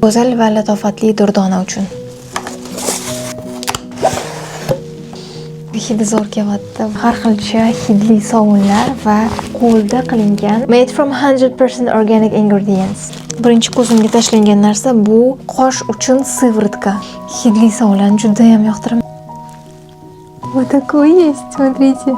Go'zal va latofatli durdona uchun. Hidi zo'r kelyapti. Har xilcha hidli sovunlar va qo'lda qilingan made from 100% organic ingredients. Birinchi ko'zimga tashlangan narsa bu qosh uchun sivritka. Hidli sovunlarni juda ham yoqtiraman. Вот такой есть, смотрите.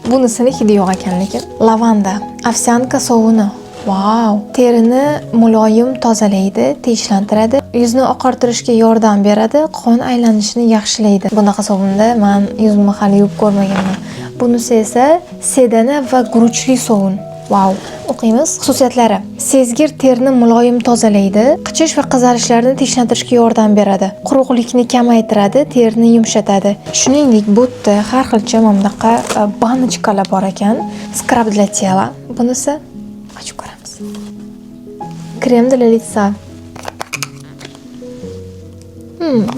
Bunisini hidi yo'q ekan lekin. Lavanda, ovsyanka sovuni. Wow! Terini muloyim tozalaydi, tinchlantiradi, yuzni oqartirishga yordam beradi, qon aylanishini yaxshilaydi. Bunaqa sovunda men yuzimni hali yuvib ko'rmaganman. Bunisi esa sedana va guruchli sovun. Wow! O'qiymiz. Xususiyatlari: sezgir terini muloyim tozalaydi, qichish va qizarishlarni tinchlantirishga yordam beradi, quruqlikni kamaytiradi, terini yumshatadi. Shuningdek, bu yerda har xilcha mamlaqa banочкалар bor ekan. Skrab для тела. Bunisi ochib ko'ramiz. Krem для лица.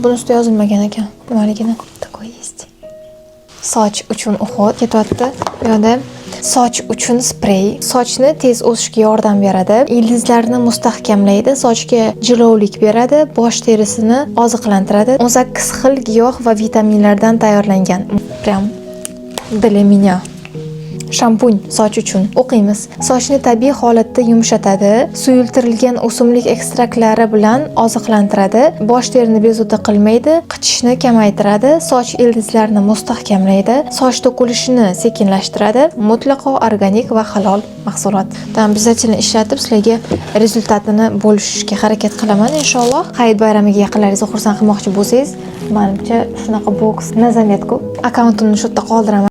Buni ustida yozilmagan ekan. Nimaligini. Такой есть. Soch uchun uhod ketyapti. Bu yerda soch uchun sprey. Sochni tez o'sishga yordam beradi, ildizlarni mustahkamlaydi, sochga jilovlik beradi, bosh terisini oziqlantiradi. 18 xil giyoh va vitaminlardan tayyorlangan. Прям для меня. Shampun soch uchun. O'qiymiz. Sochni tabiiy holatda yumshatadi, suyultirilgan o'simlik ekstraktlari bilan oziqlantiradi, bosh terini bezovta qilmaydi, qichishni kamaytiradi, soch ildizlarini mustahkamlaydi, soch to'kilishini sekinlashtiradi. Mutlaqo organik va halol mahsulot. Obязательно ishlatib sizlarga rezultatini bo'lishishga harakat qilaman inshaalloh. Hayit bayramiga yaqinlaringizni xursand qilmoqchi bo'lsangiz, menimcha shunaqa boks na zametku akkauntimni shu yerda qoldiraman.